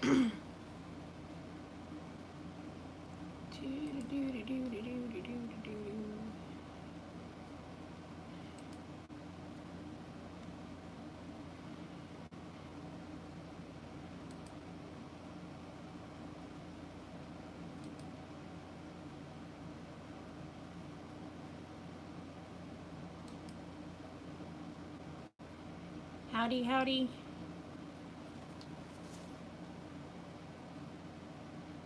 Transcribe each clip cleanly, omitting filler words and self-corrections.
Howdy, howdy.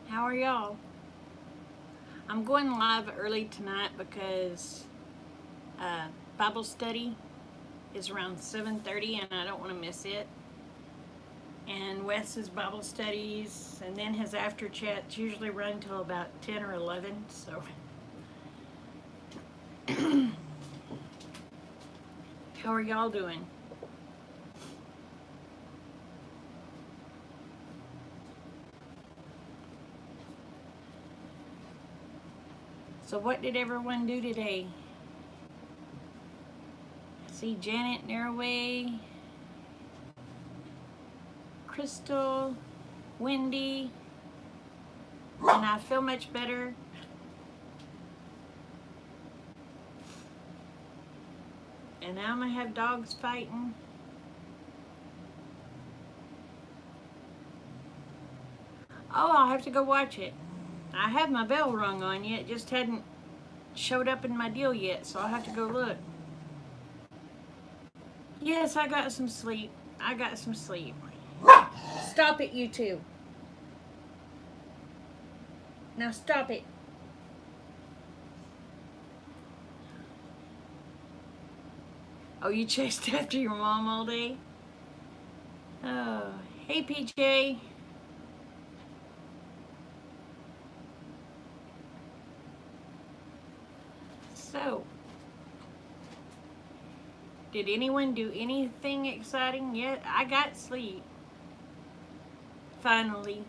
How are y'all? I'm going live early tonight because Bible study is around 7:30 and I don't want to miss it. And Wes's Bible studies and then his after chats usually run till about 10 or 11. So how are y'all doing? So what did everyone do today? I see Janet Naraway, Crystal, Wendy, and I feel much better. And now I'm gonna have dogs fighting. Oh, I'll have to go watch it. I have my bell rung on yet, it just hadn't showed up in my deal yet, so I'll have to go look. Yes, I got some sleep. I got some sleep. Stop it, you two. Now stop it. Oh, you chased after your mom all day? Oh, hey, PJ. So, did anyone do anything exciting yet? I got sleep. Finally.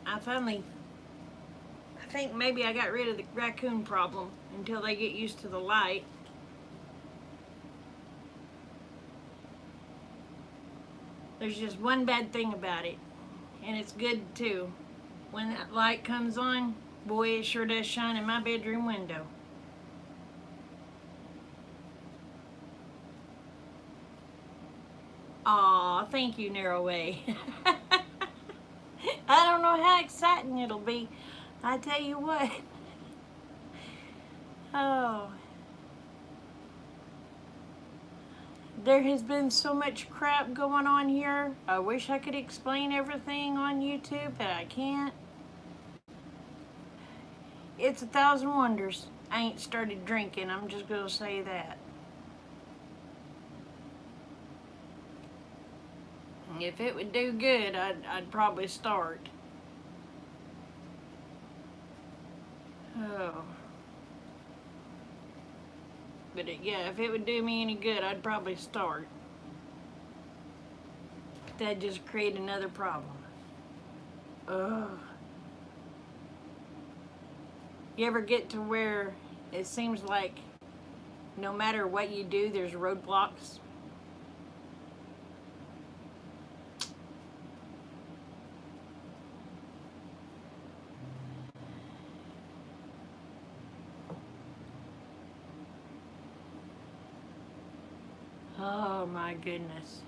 I think maybe I got rid of the raccoon problem until they get used to the light. There's just one bad thing about it, and it's good too. When that light comes on, boy, it sure does shine in my bedroom window. Aw, thank you, Narrowway. I don't know how exciting it'll be. I tell you what. Oh. There has been so much crap going on here. I wish I could explain everything on YouTube, but I can't. It's 1,000 wonders. I ain't started drinking, I'm just gonna say that. If it would do good, I'd probably start. Oh. But yeah, if it would do me any good, I'd probably start. But that'd just create another problem. Ugh. You ever get to where it seems like no matter what you do, there's roadblocks? Oh my goodness.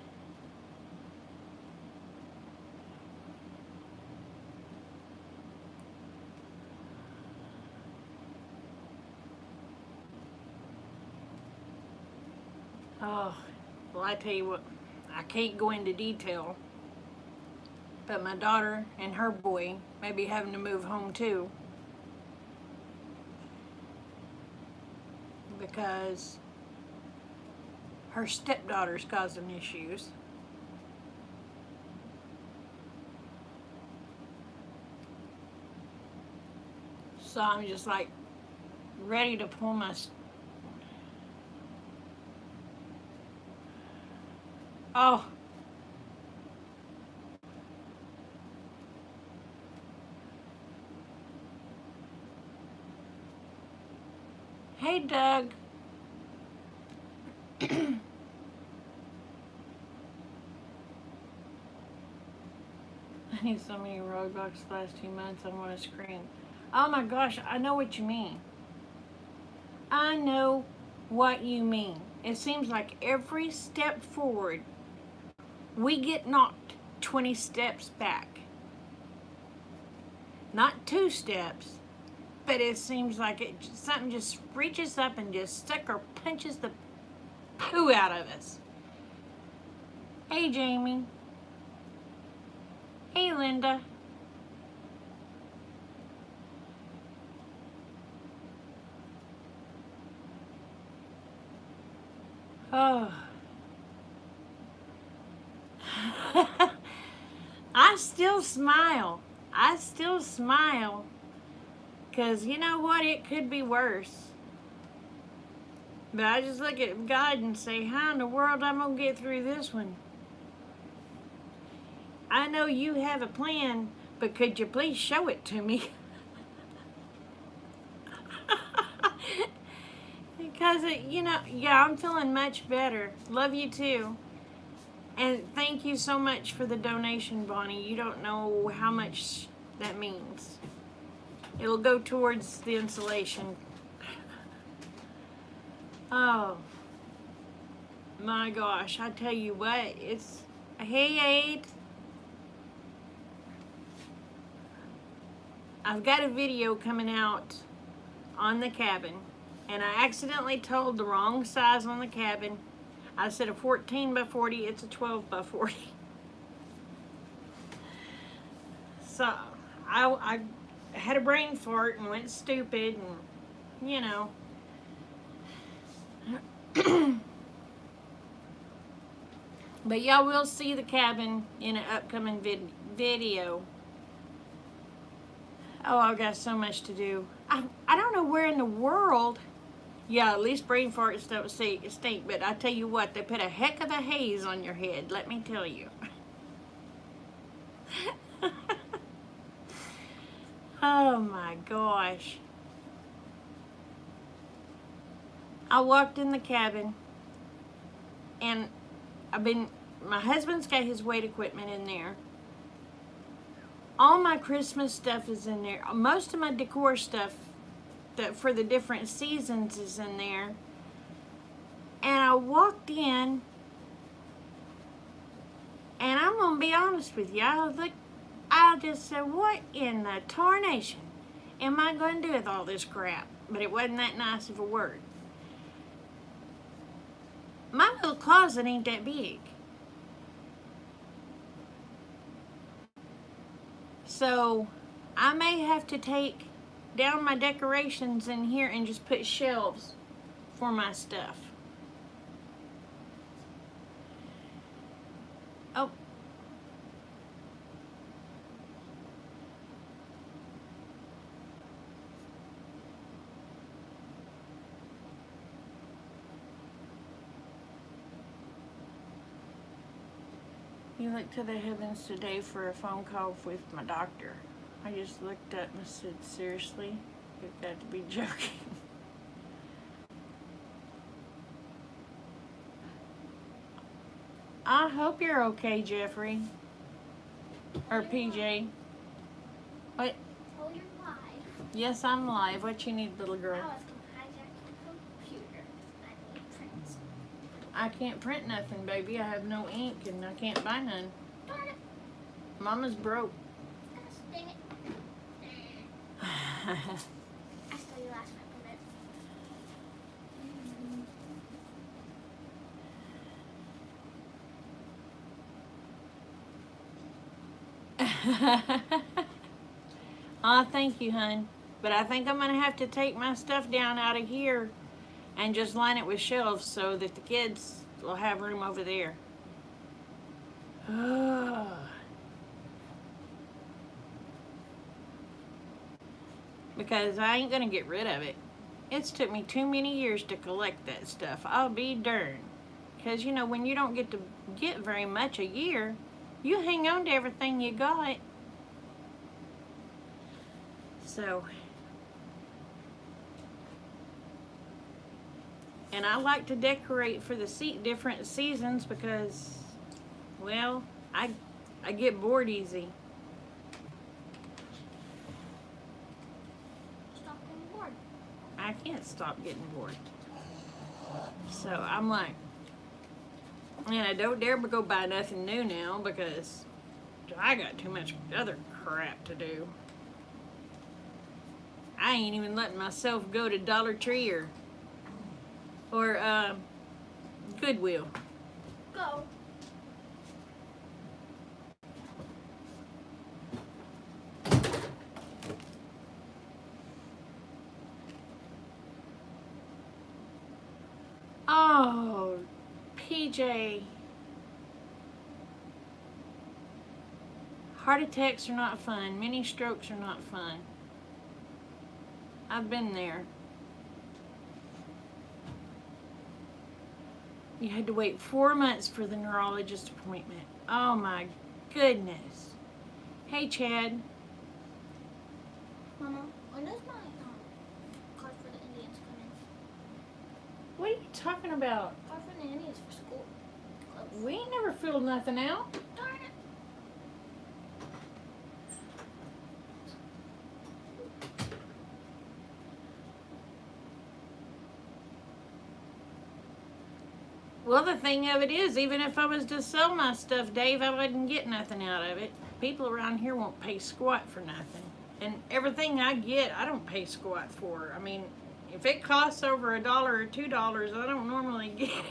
Oh, well, I tell you what, I can't go into detail, but my daughter and her boy may be having to move home too, because her stepdaughter's causing issues. So I'm just like ready to pull my... Oh. Hey, Doug. I need so many roadblocks the last 2 months. I'm gonna scream. Oh my gosh, I know what you mean. I know what you mean. It seems like every step forward, we get knocked 20 steps back. Not 2 steps, but it seems like something just reaches up and just sucker punches the poo out of us. Hey, Jamie. Hey, Linda. Oh. I still smile. I still smile. Because you know what? It could be worse. But I just look at God and say, how in the world I'm going to get through this one? I know you have a plan, but could you please show it to me? Because, yeah, I'm feeling much better. Love you too. And thank you so much for the donation, Bonnie. You don't know how much that means. It'll go towards the insulation. Oh, my gosh. I tell you what, it's... Hey, Aid. I've got a video coming out on the cabin, and I accidentally told the wrong size on the cabin. I said a 14 by 40, it's a 12 by 40. So I had a brain fart and went stupid, and you know. But y'all will see the cabin in an upcoming video. Oh, I've got so much to do. I don't know where in the world. Yeah, at least brain farts don't stink. But I tell you what, they put a heck of a haze on your head. Let me tell you. Oh my gosh. I walked in the cabin, and my husband's got his weight equipment in there. All my Christmas stuff is in there. Most of my decor stuff that for the different seasons is in there. And I walked in, and I'm gonna be honest with you. I just said, what in the tarnation am I going to do with all this crap? But it wasn't that nice of a word. My little closet ain't that big. So I may have to take down my decorations in here and just put shelves for my stuff. Oh. You looked to the heavens today for a phone call with my doctor. I just looked up and said, seriously? You've got to be joking. I hope you're okay, Jeffrey. Or PJ. What? Oh, you're live. Yes, I'm live. What you need, little girl? I was going to hijack your computer. I need prints. I can't print nothing, baby. I have no ink and I can't buy none. Darn it. Mama's broke. Gosh, dang it. I stole your last Aw, oh, thank you, hun. But I think I'm going to have to take my stuff down out of here and just line it with shelves so that the kids will have room over there. Because I ain't going to get rid of it. It's took me too many years to collect that stuff. I'll be darned. Because, you know, when you don't get to get very much a year, you hang on to everything you got. So, And I like to decorate for the different seasons because, well, I get bored easy. Stop getting bored. I can't stop getting bored. So I'm like, and I don't dare go buy nothing new now because I got too much other crap to do. I ain't even letting myself go to Dollar Tree or Goodwill. Go. Oh, PJ. Heart attacks are not fun. Mini strokes are not fun. I've been there. You had to wait 4 months for the neurologist appointment. Oh my goodness. Hey, Chad. Mama, when does my card for the Indians come in? What are you talking about? Card for the Indians for school. Close. We ain't never filled nothing out. Darn it. Well, the thing of it is, even if I was to sell my stuff, Dave, I wouldn't get nothing out of it. People around here won't pay squat for nothing. And everything I get, I don't pay squat for. I mean, if it costs over $1 or $2, I don't normally get it.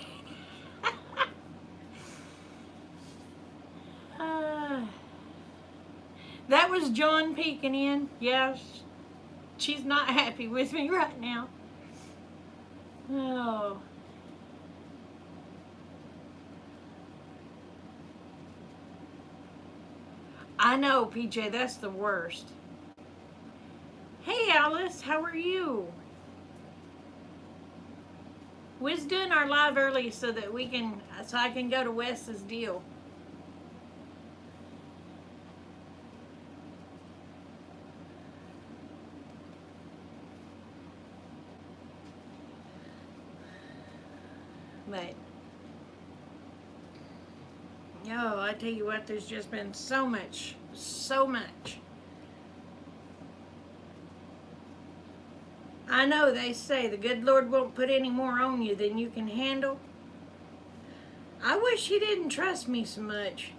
That was John peeking in. Yeah, she's not happy with me right now. Oh. I know, PJ, that's the worst. Hey, Alice, how are you? We's doing our live early so that I can go to Wes's deal. But, oh, I tell you what, there's just been so much. I know they say the good Lord won't put any more on you than you can handle. I wish He didn't trust me so much.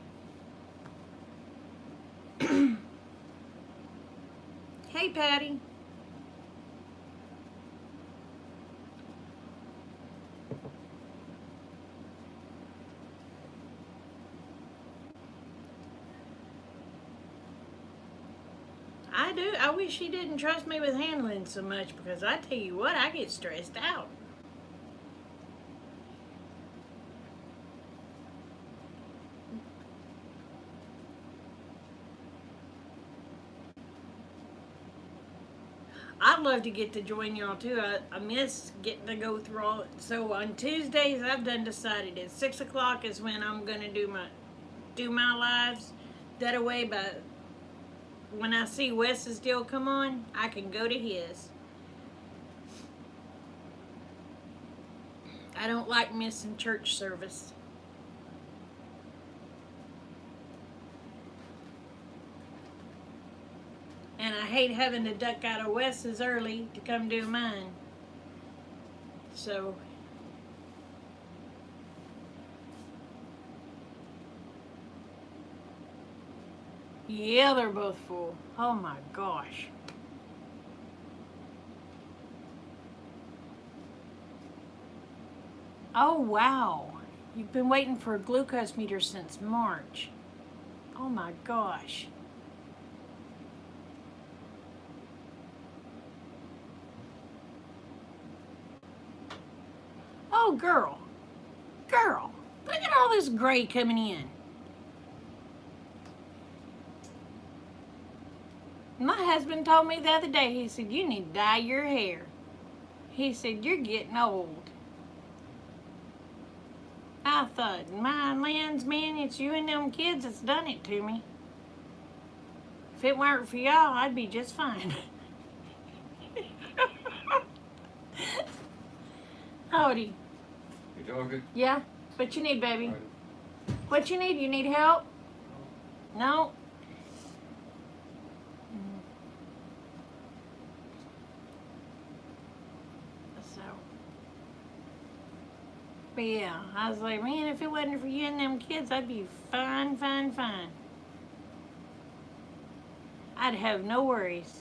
Hey, Patty. I do. I wish He didn't trust me with handling so much because I tell you what, I get stressed out. I'd love to get to join y'all too. I miss getting to go through all. So on Tuesdays, I've done decided at 6 o'clock is when I'm gonna do my lives. That way, but when I see Wes's deal come on, I can go to his. I don't like missing church service. And I hate having to duck out of Wes's early to come do mine. So, yeah, they're both full. Oh my gosh. Oh wow. You've been waiting for a glucose meter since March. Oh my gosh. Oh, girl, look at all this gray coming in. My husband told me the other day, he said, you need to dye your hair. He said, you're getting old. I thought, my lands, man, it's you and them kids that's done it to me. If it weren't for y'all, I'd be just fine. How old are you? You talking? Yeah? What you need, baby? Right. What you need? You need help? No? So. But yeah, I was like, man, if it wasn't for you and them kids, I'd be fine, fine, fine. I'd have no worries.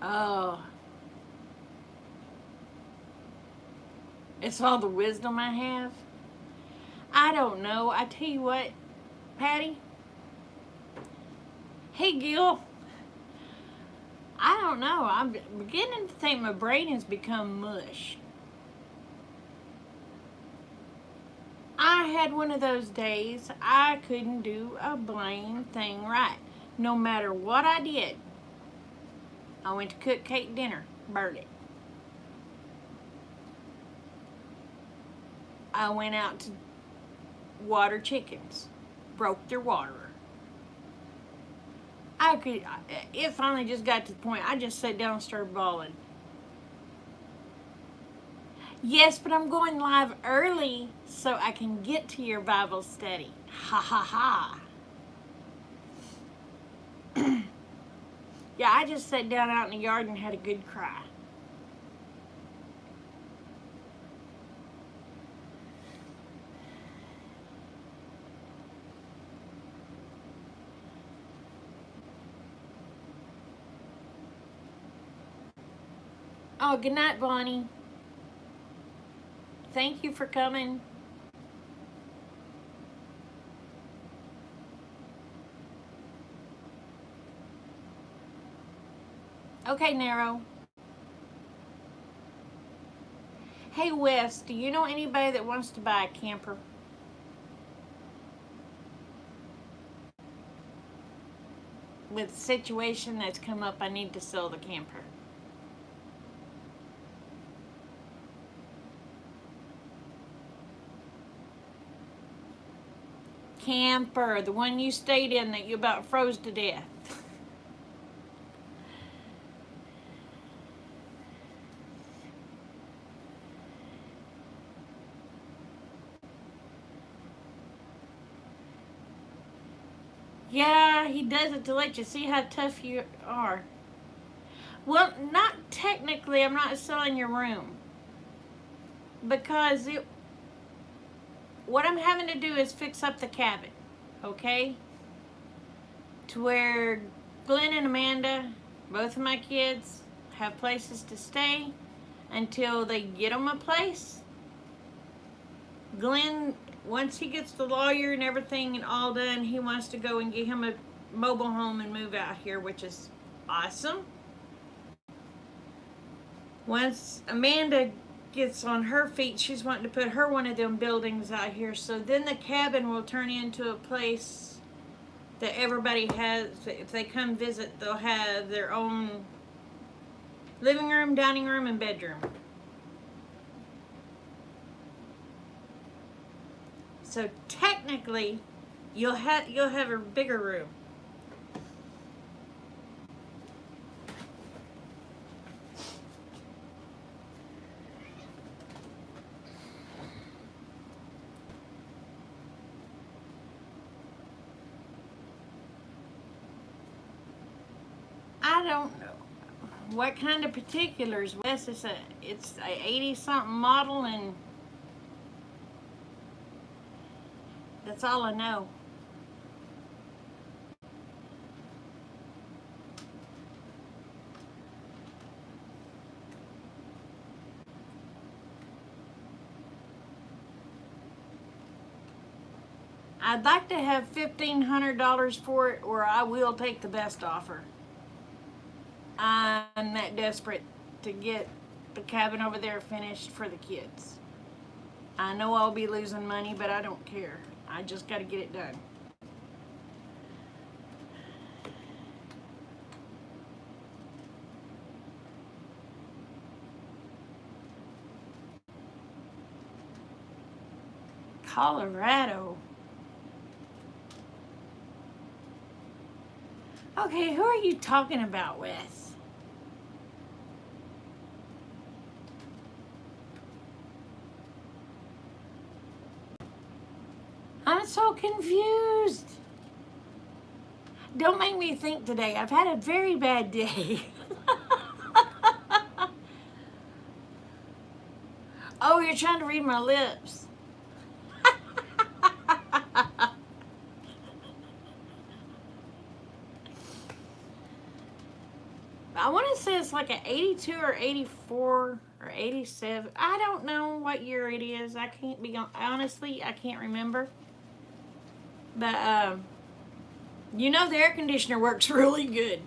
Oh. It's all the wisdom I have. I don't know. I tell you what, Patty. Hey, Gil. I don't know. I'm beginning to think my brain has become mush. I had one of those days I couldn't do a blame thing right. No matter what I did. I went to cook cake dinner. Burned it. I went out to water chickens. Broke their waterer. It finally just got to the point I just sat down and started bawling. Yes, but I'm going live early so I can get to your Bible study. Ha ha ha. Yeah, I just sat down out in the yard and had a good cry. Oh, good night, Bonnie. Thank you for coming. Okay, Narrow. Hey, Wes, do you know anybody that wants to buy a camper? With the situation that's come up, I need to sell the camper. Camper, the one you stayed in that you about froze to death. Yeah, he does it to let you see how tough you are. Well, not technically, I'm not selling your room. Because what I'm having to do is fix up the cabin, okay? To where Glenn and Amanda, both of my kids, have places to stay until they get them a place. Glenn, once he gets the lawyer and everything and all done, he wants to go and get him a mobile home and move out here, which is awesome. Once Amanda gets on her feet, she's wanting to put her one of them buildings out here, so then the cabin will turn into a place that everybody has. If they come visit, they'll have their own living room, dining room, and bedroom. So technically, you'll have a bigger room. I don't know what kind of particulars. Wes, it's a 80-something model, and that's all I know. I'd like to have $1,500 for it, or I will take the best offer. I'm that desperate to get the cabin over there finished for the kids. I know I'll be losing money, but I don't care. I just got to get it done. Colorado. Okay, who are you talking about, Wes? I'm so confused. Don't make me think today. I've had a very bad day. Oh, you're trying to read my lips. I want to say it's like an 82 or 84 or 87. I don't know what year it is. I can't be honestly, I can't remember. But you know the air conditioner works really good.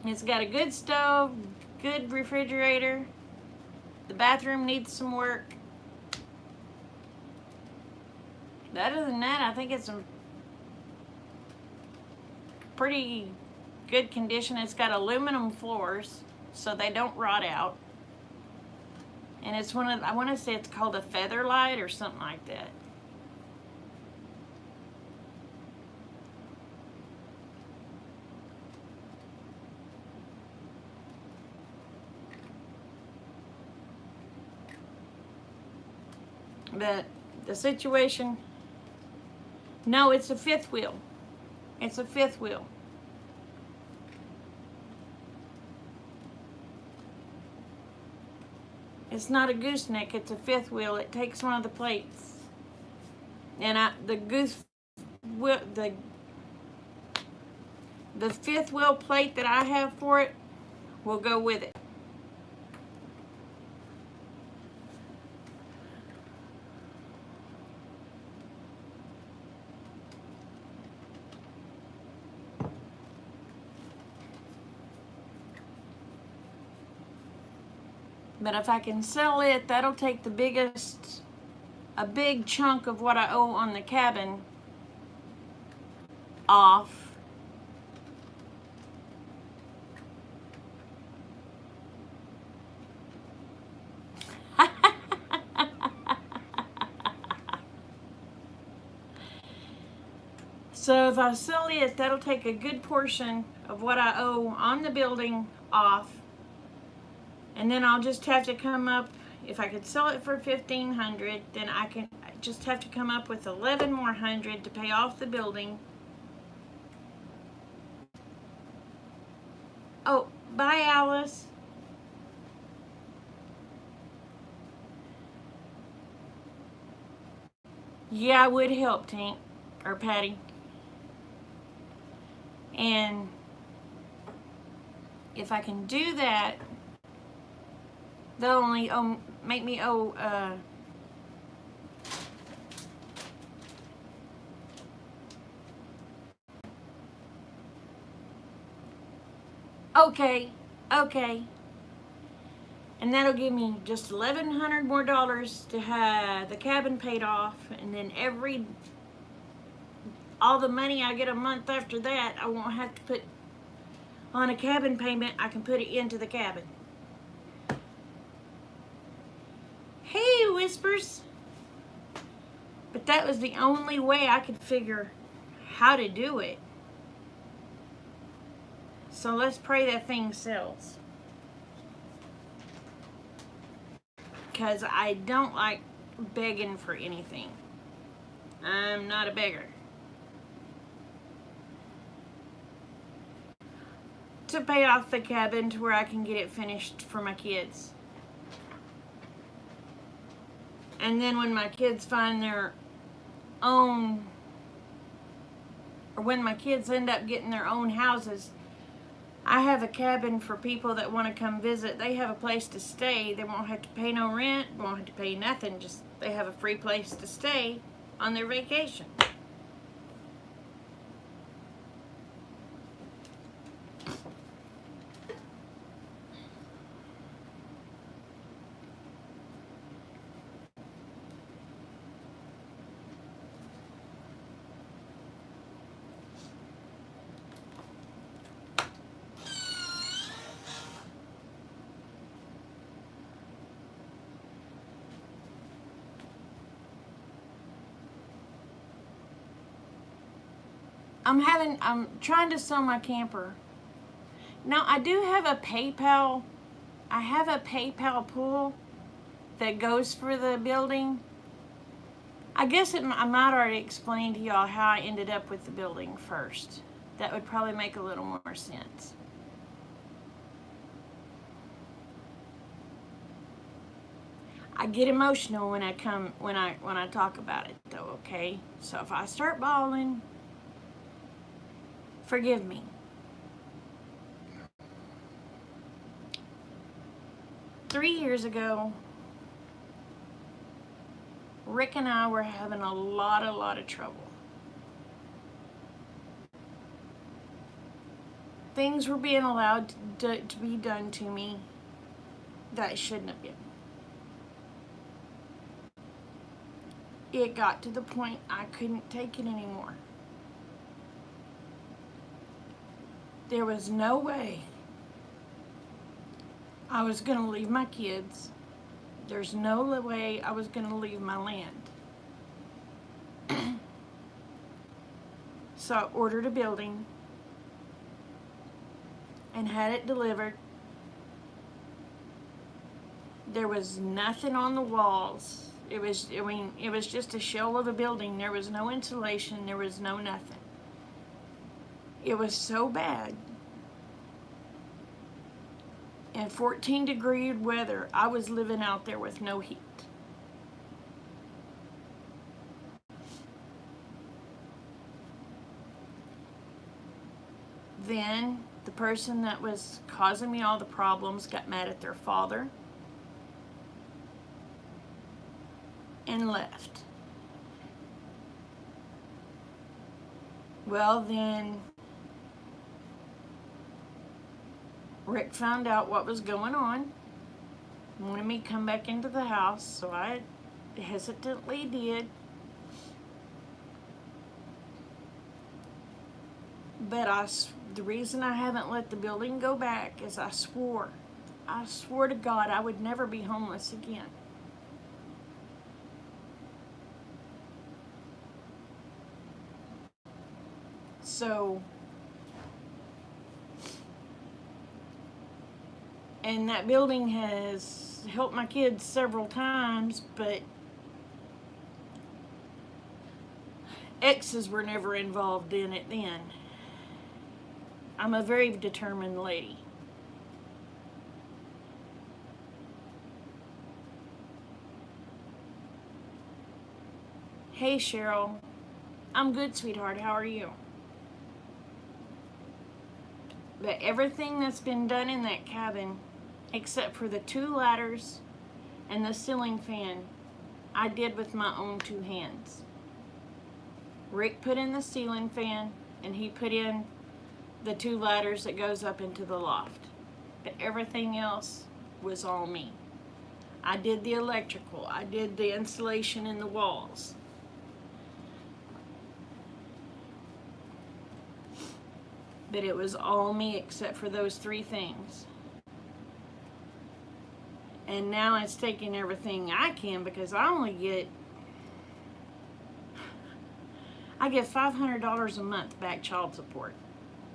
It's got a good stove, good refrigerator. The bathroom needs some work. But other than that, I think it's in pretty good condition. It's got aluminum floors, so they don't rot out. And it's one of, I want to say it's called a feather light or something like that. But the situation, no, it's a fifth wheel. It's a fifth wheel. It's not a gooseneck, it's a fifth wheel. It takes one of the plates. And the fifth wheel plate that I have for it will go with it. But if I can sell it, that'll take a big chunk of what I owe on the cabin off. So if I sell it, that'll take a good portion of what I owe on the building off. And then I'll just have to come up, if I could sell it for $1,500, then I just have to come up with $11 more to pay off the building. Oh, bye, Alice. Yeah, it would help, Tank, or Patty. And if I can do that, they'll only make me owe okay, and that'll give me just $1,100 more to have the cabin paid off, and then all the money I get a month after that, I won't have to put on a cabin payment. I can put it into the cabin. Hey, Whispers. But that was the only way I could figure how to do it. So let's pray that thing sells. Because I don't like begging for anything. I'm not a beggar. To pay off the cabin to where I can get it finished for my kids. And then when my kids find their own, or when my kids end up getting their own houses, I have a cabin for people that want to come visit. They have a place to stay. They won't have to pay no rent, won't have to pay nothing. Just they have a free place to stay on their vacation. I'm trying to sell my camper. Now I do have a PayPal. I have a PayPal pool that goes for the building. I guess I might already explain to y'all how I ended up with the building first. That would probably make a little more sense. I get emotional when I talk about it though, okay? So if I start bawling, forgive me. Three years ago, Rick and I were having a lot of trouble. Things were being allowed to be done to me that shouldn't have been. It got to the point I couldn't take it anymore. There was no way I was going to leave my kids. There's no way I was going to leave my land. So I ordered a building and had it delivered. There was nothing on the walls. It was just a shell of a building. There was no insulation. There was no nothing. It was so bad. In 14-degree weather, I was living out there with no heat. Then the person that was causing me all the problems got mad at their father and left. Well, then Rick found out what was going on, wanted me to come back into the house, so I hesitantly did. But the reason I haven't let the building go back is I swore to God I would never be homeless again. So, and that building has helped my kids several times, but exes were never involved in it then. I'm a very determined lady. Hey Cheryl, I'm good, sweetheart. How are you? But everything that's been done in that cabin, except for the 2 ladders and the ceiling fan, I did with my own 2 hands. Rick put in the ceiling fan and he put in the 2 ladders that goes up into the loft. But everything else was all me. I did the electrical. I did the insulation in the walls. But it was all me except for those 3 things. And now it's taking everything I can because I get $500 a month back child support.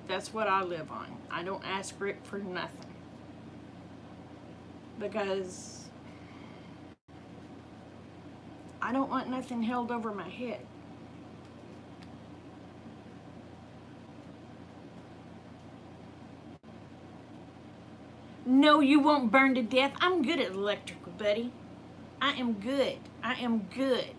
That's what I live on. I don't ask Rick for nothing. Because I don't want nothing held over my head. No, you won't burn to death. I'm good at electrical, buddy. I am good. I am good.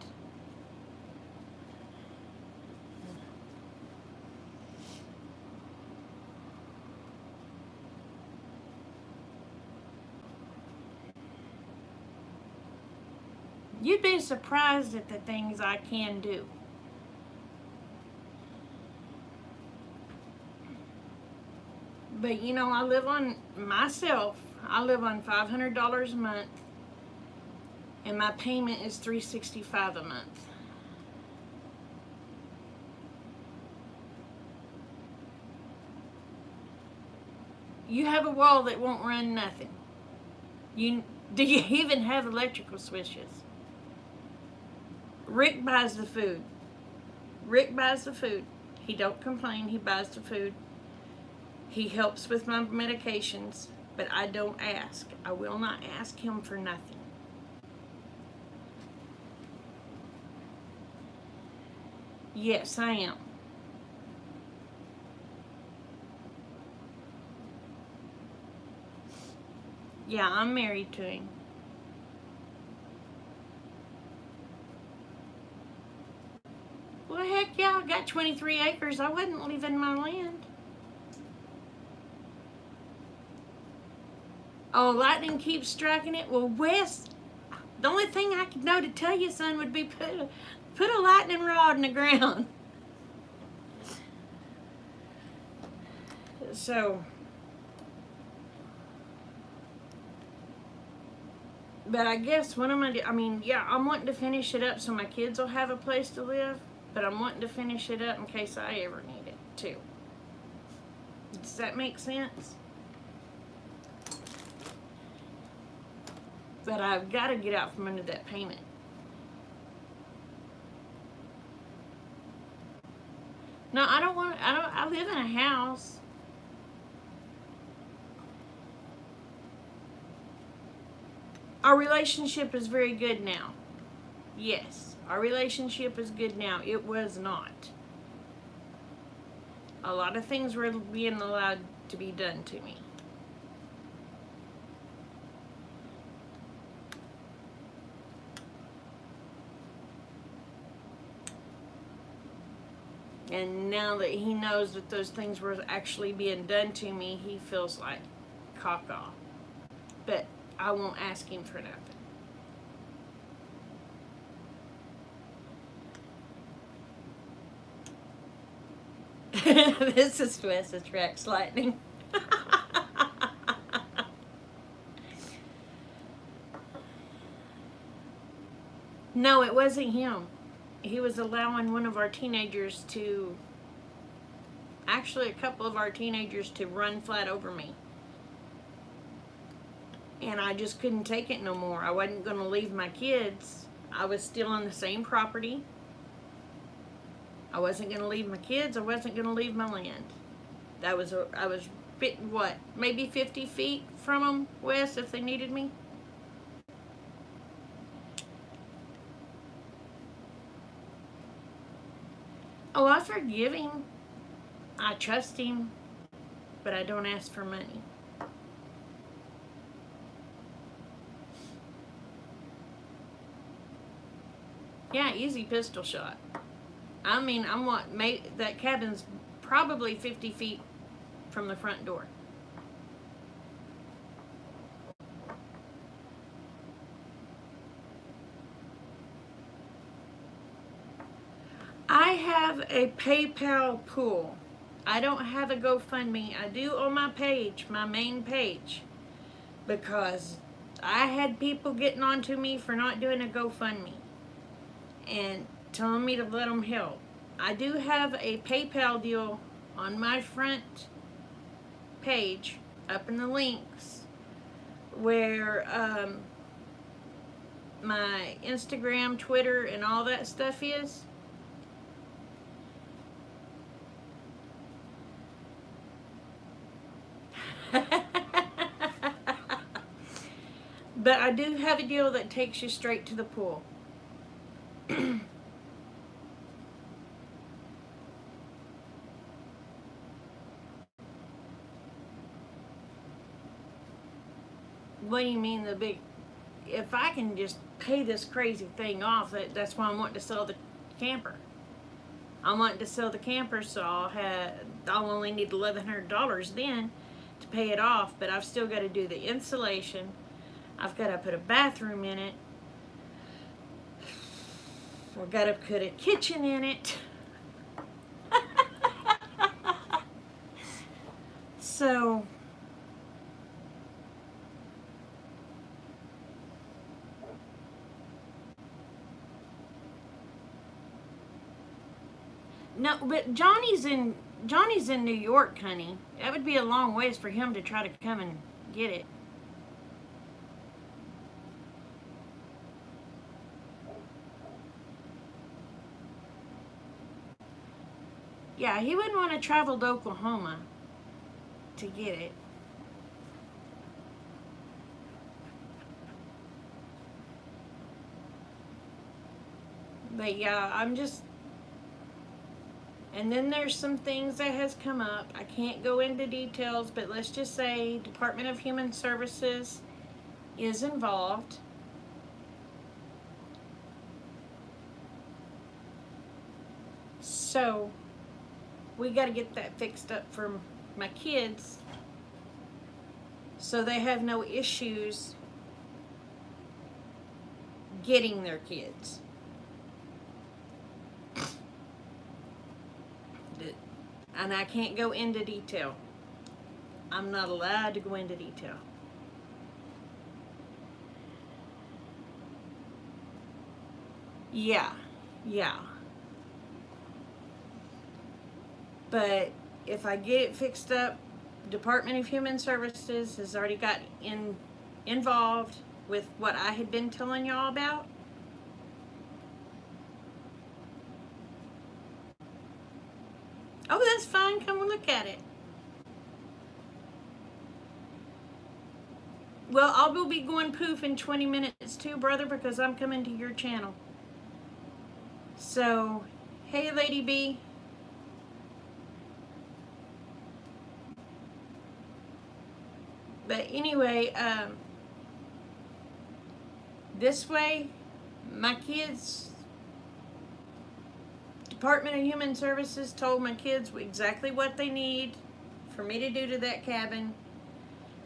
You'd be surprised at the things I can do. But you know, I live on $500 a month, and my payment is $365 a month. You have a wall that won't run nothing. Do you even have electrical switches? Rick buys the food. He don't complain. He buys the food. He helps with my medications, but I don't ask. I will not ask him for nothing. Yes, I am. Yeah, I'm married to him. Well, heck yeah, I got 23 acres. I wasn't leaving my land. Oh, lightning keeps striking it. Well, Wes, the only thing I could know to tell you, son, would be put a lightning rod in the ground. So, but I guess what am I I mean, yeah, I'm wanting to finish it up so my kids will have a place to live, but I'm wanting to finish it up in case I ever need it, too. Does that make sense? But I've got to get out from under that payment. No, I don't want. I live in a house. Our relationship is very good now. Yes, our relationship is good now. It was not. A lot of things were being allowed to be done to me. And now that he knows that those things were actually being done to me, he feels like caca. But I won't ask him for nothing. This is Wes Attracts Lightning. No, it wasn't him. He was allowing one of our teenagers to, actually a couple of our teenagers, to run flat over me. And I just couldn't take it no more. I wasn't going to leave my kids. I was still on the same property. I wasn't going to leave my kids. I wasn't going to leave my land. I was what, maybe 50 feet from them, Wes, if they needed me. Oh, I forgive him. I trust him, but I don't ask for money. Yeah, easy pistol shot. I mean, that cabin's probably 50 feet from the front door. I have a PayPal pool. I don't have a GoFundMe. I do on my page, my main page, because I had people getting on to me for not doing a GoFundMe and telling me to let them help. I do have a PayPal deal on my front page, up in the links, where my Instagram, Twitter, and all that stuff is. But I do have a deal that takes you straight to the pool. What do you mean the big? If I can just pay this crazy thing off, that's why I'm wanting to sell the camper. I'm wanting to sell the camper, so I'll only need $1,100 then to pay it off. But I've still got to do the insulation. I've got to put a bathroom in it. We've got to put a kitchen in it. So no, but Johnny's in New York, honey. That would be a long ways for him to try to come and get it. Yeah, he wouldn't want to travel to Oklahoma to get it. But yeah, I'm just, and then there's some things that has come up. I can't go into details, but let's just say Department of Human Services is involved. So we got to get that fixed up for my kids so they have no issues getting their kids. And I can't go into detail. I'm not allowed to go into detail. Yeah, yeah. But if I get it fixed up, Department of Human Services has already got involved with what I had been telling y'all about. Oh, that's fine. Come look at it. Well, I will be going poof in 20 minutes too, brother, because I'm coming to your channel. So, hey, Lady B. But anyway, this way, my kids, Department of Human Services told my kids exactly what they need for me to do to that cabin.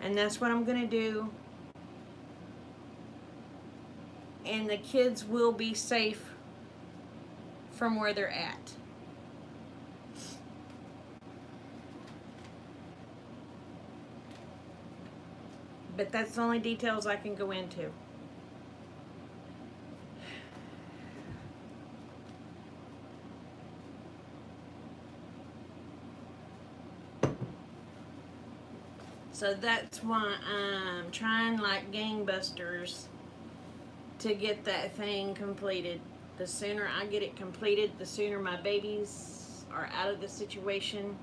And that's what I'm going to do. And the kids will be safe from where they're at. But that's the only details I can go into. So that's why I'm trying like gangbusters to get that thing completed. The sooner I get it completed, the sooner my babies are out of the situation.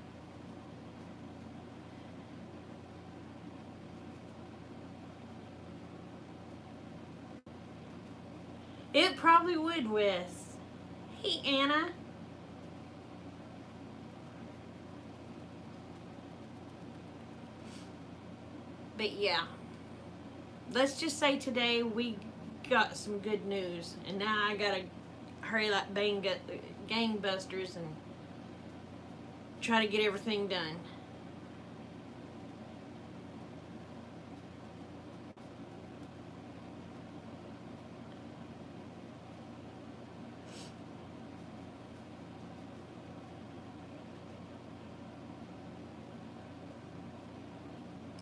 It probably would, Wes. Hey, Anna. But yeah, let's just say today we got some good news, and now I gotta hurry like gangbusters and try to get everything done.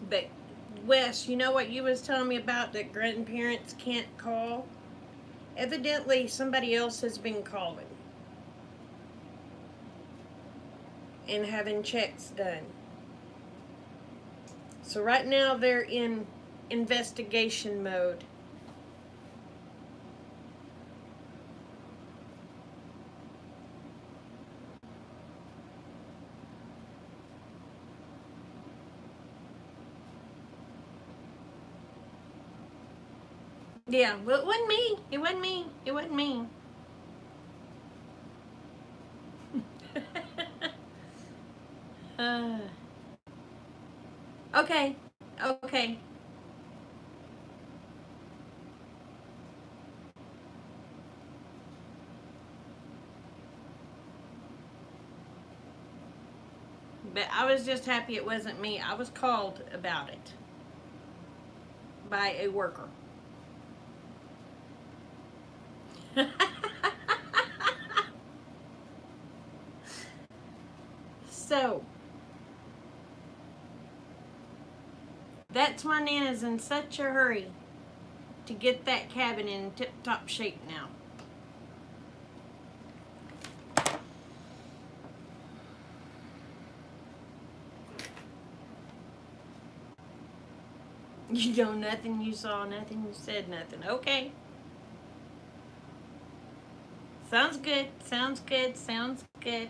But Wes, you know what you was telling me about that grandparents can't call? Evidently somebody else has been calling and having checks done. So right now they're in investigation mode. Yeah, well, it wasn't me. It wasn't me. It wasn't me. uh, okay. Okay. But I was just happy it wasn't me. I was called about it by a worker. So, that's why Nana's in such a hurry to get that cabin in tip-top shape now. You know nothing, you saw nothing, you said nothing. Okay. Sounds good, sounds good, sounds good.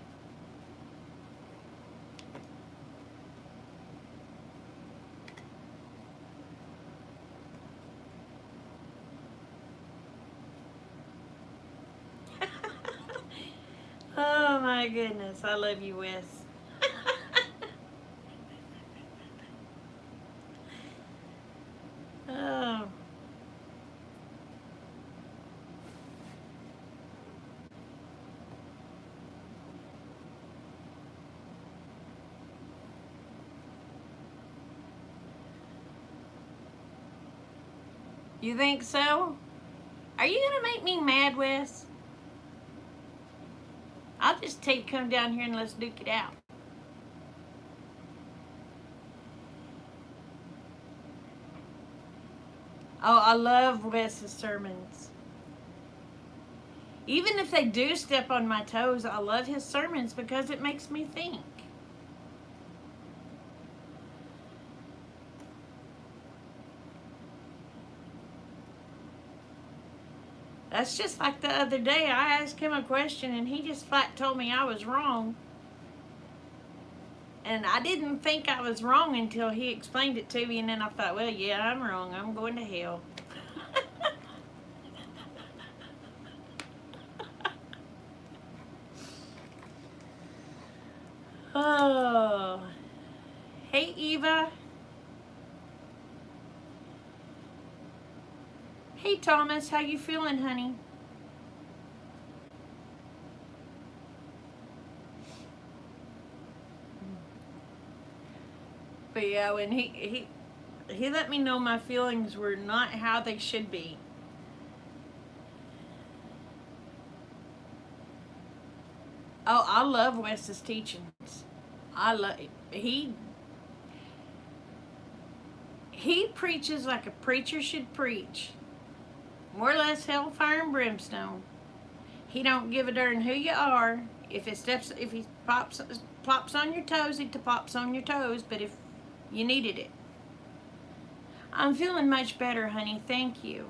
Oh my goodness, I love you, Wes. Oh. You think so? Are you gonna make me mad, Wes? I'll just tell you come down here and let's duke it out. Oh, I love Wes's sermons. Even if they do step on my toes, I love his sermons because it makes me think. That's just like the other day. I asked him a question and he just flat told me I was wrong. And I didn't think I was wrong until he explained it to me, and then I thought, well, yeah, I'm wrong. I'm going to hell. Oh. Hey, Eva. Hey, Thomas. How you feeling, honey? But yeah, when he let me know my feelings were not how they should be. Oh, I love Wes's teachings. I love he preaches like a preacher should preach. More or less hellfire and brimstone. He don't give a darn who you are. If he plops on your toes, he pops on your toes. But if you needed it, I'm feeling much better, honey. Thank you.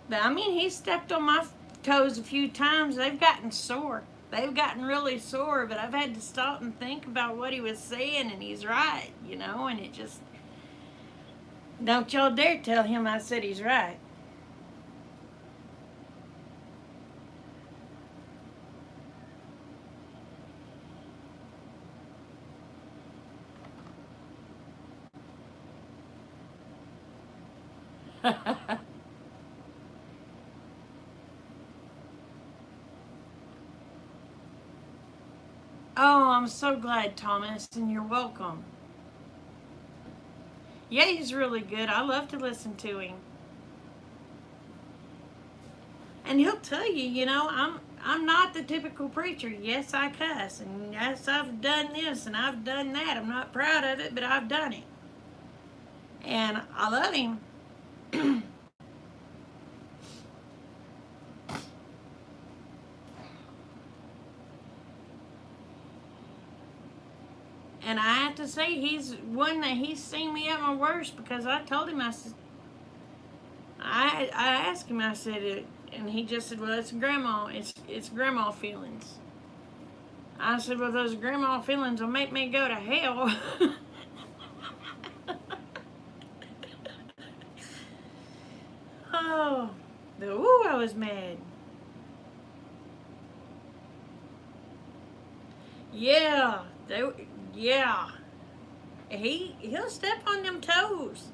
But I mean, he stepped on my toes a few times. They've gotten sore. They've gotten really sore. But I've had to stop and think about what he was saying, and he's right, And it just don't y'all dare tell him I said he's right. Oh, I'm so glad, Thomas, and you're welcome. Yeah, he's really good. I love to listen to him. And he'll tell you, I'm not the typical preacher. Yes, I cuss, and yes, I've done this and I've done that. I'm not proud of it, but I've done it. And I love him. And I have to say, he's one that he's seen me at my worst because I told him, I said, I asked him, I said it, and he just said, well, it's grandma, it's grandma feelings. I said, well, those grandma feelings will make me go to hell. Oh, ooh, I was mad. Yeah, yeah. He'll step on them toes.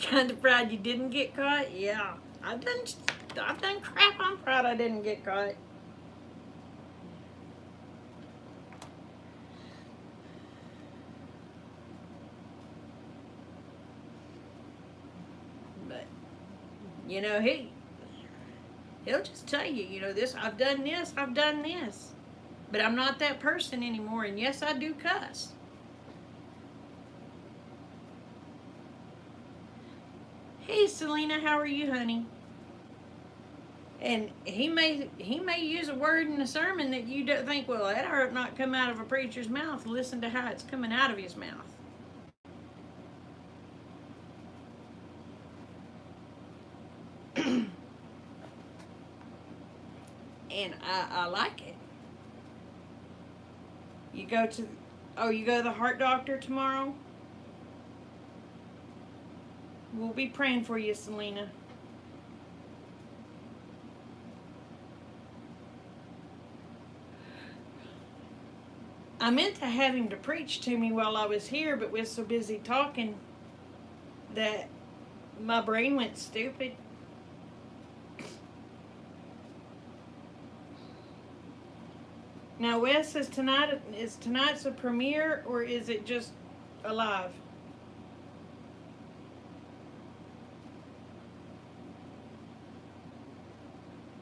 Kind of proud you didn't get caught? Yeah. I've done crap. I'm proud I didn't get caught. But he'll just tell you, this I've done this, I've done this. But I'm not that person anymore, and yes, I do cuss. Hey Selena, how are you, honey? And he may use a word in the sermon that you don't think, well, that ought not come out of a preacher's mouth. Listen to how it's coming out of his mouth. And I like it. You go to, oh, you go to the heart doctor tomorrow? We'll be praying for you, Selena. I meant to have him to preach to me while I was here, but we're so busy talking that my brain went stupid. Now, Wes, is tonight's a premiere, or is it just a live?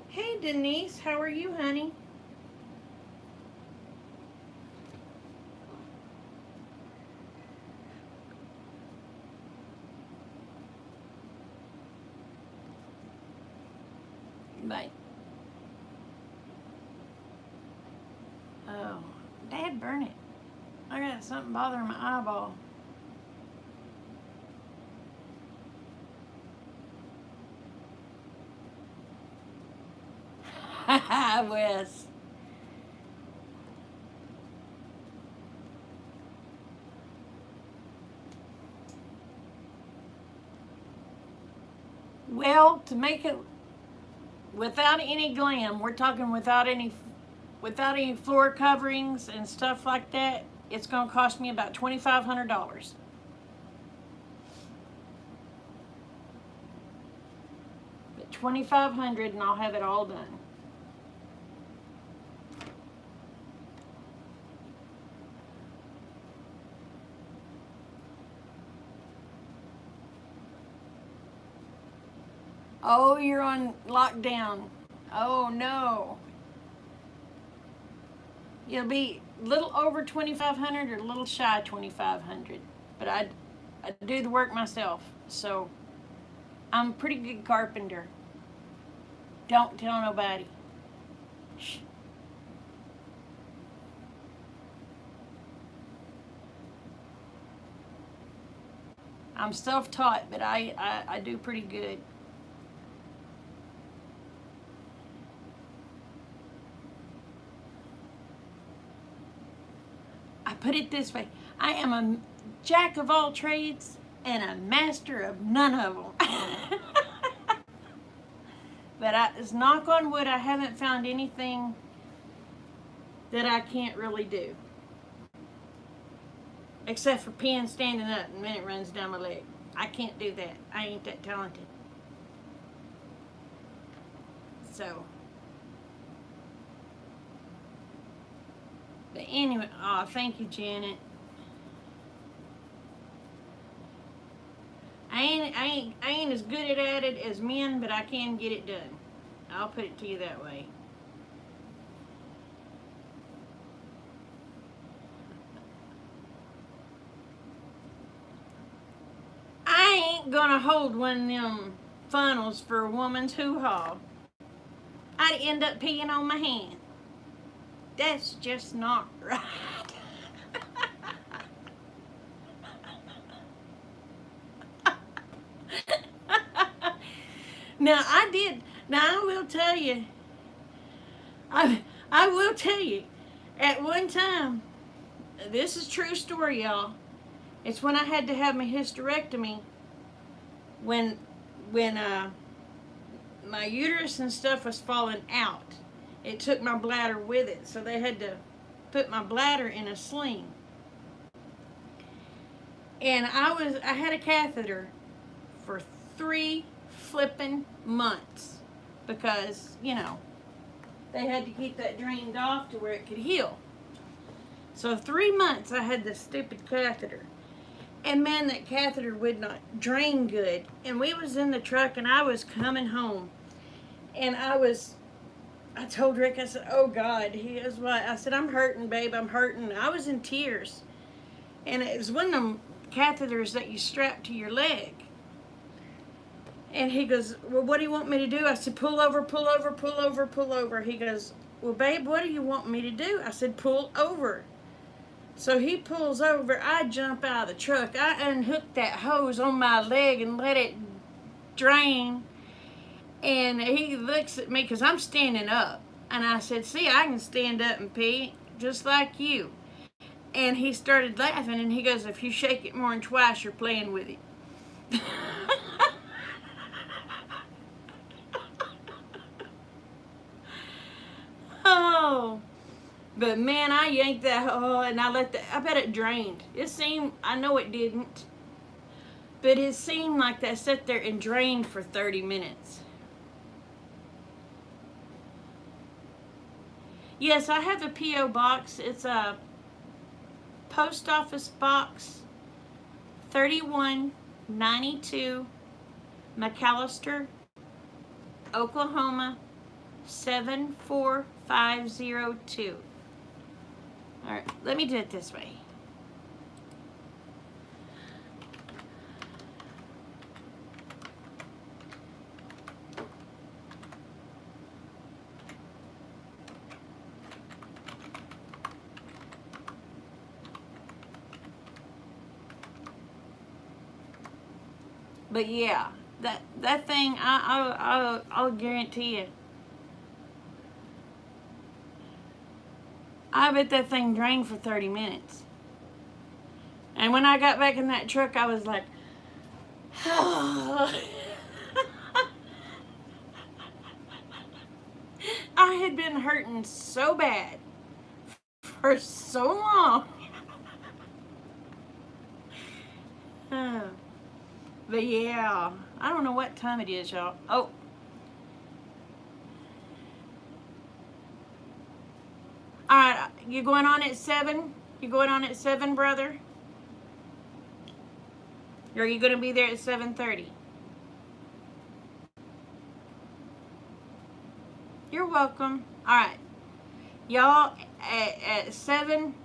Hey, Denise, how are you, honey? Bye. Oh, Dad, burn it. I got something bothering my eyeball. Haha, Wes. Well, to make it without any glam, we're talking without any floor coverings and stuff like that, it's going to cost me about $2,500. But $2,500 and I'll have it all done. Oh, you're on lockdown. Oh no. You'll be a little over 2,500 or a little shy 2,500. But I do the work myself, so I'm a pretty good carpenter. Don't tell nobody. Shh. I'm self-taught, but I do pretty good. I put it this way, I am a jack of all trades and a master of none of them. But as knock on wood, I haven't found anything that I can't really do. Except for pen standing up and then it runs down my leg. I can't do that. I ain't that talented. So. But anyway, oh, thank you, Janet. I ain't as good at it as men, but I can get it done. I'll put it to you that way. I ain't gonna hold one of them funnels for a woman's hoo-ha. I'd end up peeing on my hand. That's just not right. Now I will tell you. I will tell you. At one time, this is true story, y'all. It's when I had to have my hysterectomy. When my uterus and stuff was falling out. It took my bladder with it, so they had to put my bladder in a sling. And I had a catheter for 3 flippin' months because, you know, they had to keep that drained off to where it could heal. So 3 months I had this stupid catheter. And man, that catheter would not drain good. And we was in the truck and I was coming home. And I told Rick, I said, oh God, he goes, what? I said, I'm hurting, babe, I'm hurting. I was in tears. And it was one of them catheters that you strap to your leg. And he goes, well, what do you want me to do? I said, pull over, pull over, pull over, pull over. He goes, well, babe, what do you want me to do? I said, pull over. So he pulls over. I jump out of the truck. I unhooked that hose on my leg and let it drain. And he looks at me because I'm standing up. And I said, see, I can stand up and pee just like you. And he started laughing, and he goes, if you shake it more than twice, you're playing with it. Oh, but man, I yanked that, and I bet it drained. It seemed, I know it didn't, but it seemed like that sat there and drained for 30 minutes. Yes, I have a P.O. box. It's a post office box 3192, McAllister, Oklahoma 74502. All right, let me do it this way. But yeah, that thing, I'll guarantee you. I bet that thing drained for 30 minutes. And when I got back in that truck, I was like, I had been hurting so bad for so long. But yeah, I don't know what time it is, y'all. Oh. All right, you going on at 7? You going on at 7, brother? Or are you going to be there at 7:30? You're welcome. All right. Y'all, at 7,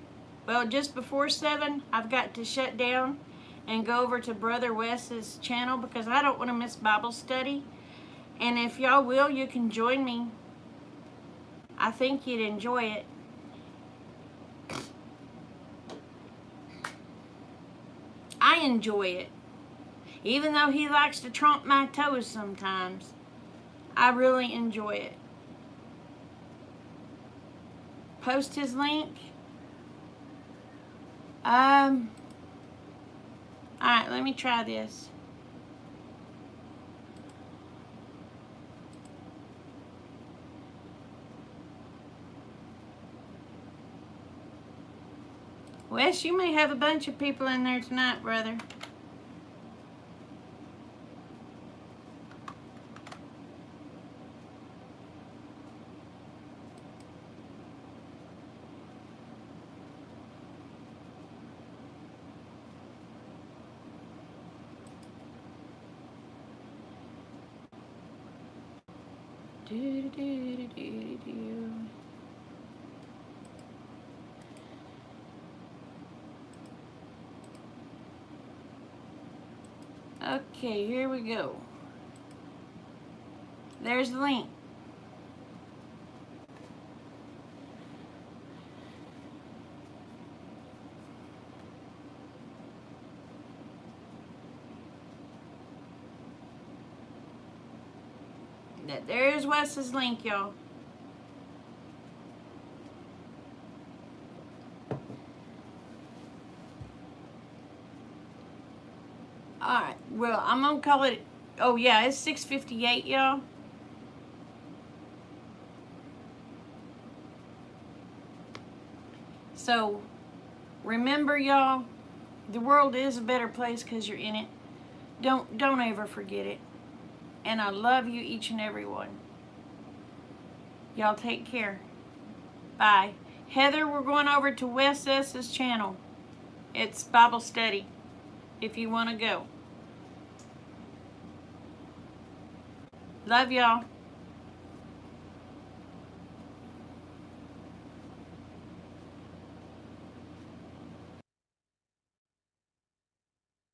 well, just before 7, I've got to shut down and go over to Brother Wes's channel because I don't want to miss Bible study. And if y'all will, you can join me. I think you'd enjoy it. I enjoy it. Even though he likes to tromp my toes sometimes, I really enjoy it. Post his link. Alright, let me try this. Wes, you may have a bunch of people in there tonight, brother. Okay, here we go. There's the link. There's Wes's link, y'all. Alright, well, I'm gonna call it, oh yeah, it's 6:58, y'all. So, remember, y'all, the world is a better place because you're in it. Don't ever forget it. And I love you, each and every one. Y'all take care. Bye. Heather, we're going over to Wes S's channel. It's Bible study, if you want to go. Love y'all.